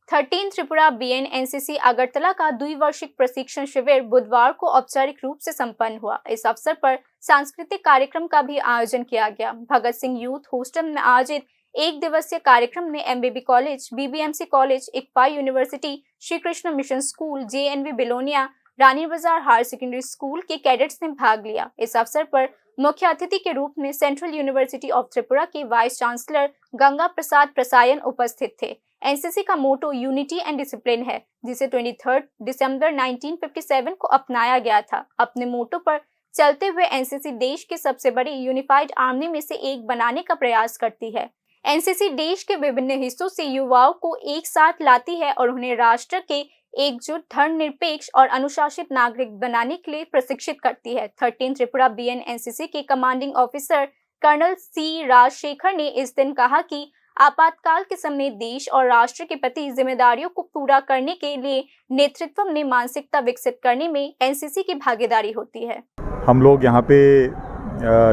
13 Tripura BN NCC Agartala का द्विवार्षिक प्रशिक्षण शिविर बुधवार को औपचारिक रूप से संपन्न हुआ। इस अवसर पर सांस्कृतिक कार्यक्रम का भी आयोजन किया गया। भगत सिंह यूथ हॉस्टल में आयोजित एक दिवसीय कार्यक्रम में MBB college, BBMC college, ICFAI university, Shri Krishna mission school, JNV Belonia, Rani Bazar higher secondary school के कैडेट्स ने भाग लिया। इस अवसर पर मुख्य अतिथि के रूप में सेंट्रल यूनिवर्सिटी ऑफ त्रिपुरा के वाइस चांसलर गंगा प्रसाद प्रसायन उपस्थित थे। एनसीसी का मोटो यूनिटी एंड डिसिप्लिन है, जिसे 23 दिसंबर 1957 को अपनाया गया था। अपने मोटो पर चलते हुए एनसीसी देश के सबसे बड़ी यूनिफाइड आर्मी में से एक बनाने का प्रयास करती है। एनसीसी देश के विभिन्न हिस्सों से युवाओं को एक साथ लाती है और उन्हें राष्ट्र के एकजुट, धर्मनिरपेक्ष और अनुशासित नागरिक बनाने के लिए प्रशिक्षित करती है। 13 त्रिपुरा बीएन एनसीसी के commanding officer colonel C Rajshekhar ने इस दिन कहा कि आपातकाल के समय देश और राष्ट्र के प्रति जिम्मेदारियों को पूरा करने के लिए नेतृत्व में मानसिकता विकसित करने में एनसीसी की भागीदारी होती है। हम लोग यहाँ पे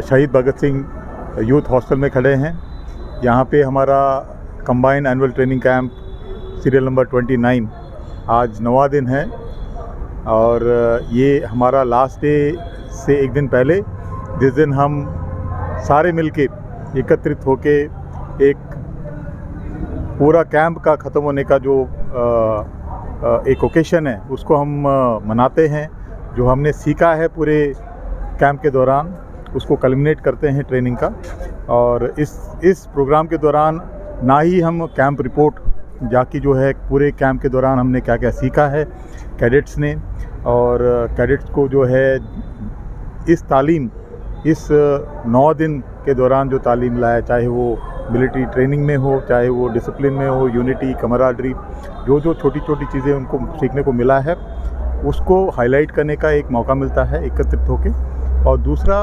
शहीद भगत सिंह यूथ हॉस्टल में खड़े हैं। यहाँ पे हमारा combined annual training camp serial number 29 आज 9वां दिन है और ये हमारा लास्ट डे से एक दिन पहले, जिस दिन हम सारे मिलके एकत्रित होके एक पूरा कैंप का ख़त्म होने का जो एक ओकेशन है उसको हम मनाते हैं। जो हमने सीखा है पूरे कैंप के दौरान उसको कल्मिनेट करते हैं ट्रेनिंग का। और इस प्रोग्राम के दौरान ना ही हम कैंप रिपोर्ट जाकि जो है पूरे कैंप के दौरान हमने क्या क्या सीखा है कैडेट्स ने, और कैडेट्स को जो है इस तालीम, इस 9 दिन के दौरान जो तालीम लाया, चाहे वो मिलिट्री ट्रेनिंग में हो, चाहे वो डिसिप्लिन में हो, यूनिटी, कमराडरी, जो छोटी छोटी चीज़ें उनको सीखने को मिला है उसको हाईलाइट करने का एक मौका मिलता है एकत्रित होके। और दूसरा,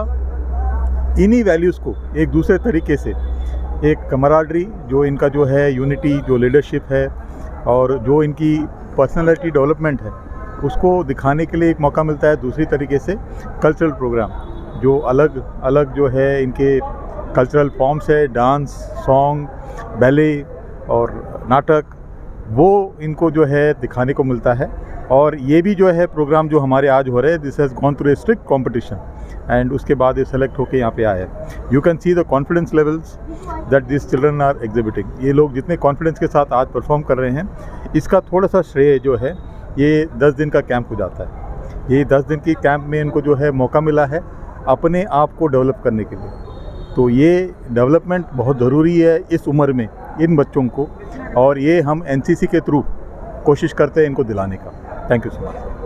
इन्हीं वैल्यूज़ को एक दूसरे तरीके से, एक कमराडरी जो इनका जो है, यूनिटी, जो लीडरशिप है और जो इनकी पर्सनालिटी डेवलपमेंट है उसको दिखाने के लिए एक मौका मिलता है। दूसरी तरीके से कल्चरल प्रोग्राम जो अलग अलग जो है इनके कल्चरल फॉर्म्स है, डांस, सॉन्ग, बैले और नाटक, वो इनको जो है दिखाने को मिलता है। और ये भी जो है प्रोग्राम जो हमारे आज हो रहे हैं, this has gone through a strict competition and उसके बाद ये सेलेक्ट होके यहाँ पे आए हैं। You can see the confidence levels that this children are exhibiting. ये लोग जितने कॉन्फिडेंस के साथ आज परफॉर्म कर रहे हैं, इसका थोड़ा सा श्रेय जो है ये 10 दिन का कैंप हो जाता है। ये 10 दिन की कैंप में इनको जो है मौका मिला है अपने आप को डेवलप करने के लिए। तो ये डेवलपमेंट बहुत ज़रूरी है इस उम्र में इन बच्चों को, और ये हम एनसीसी के थ्रू कोशिश करते हैं इनको दिलाने का। Thank you so much.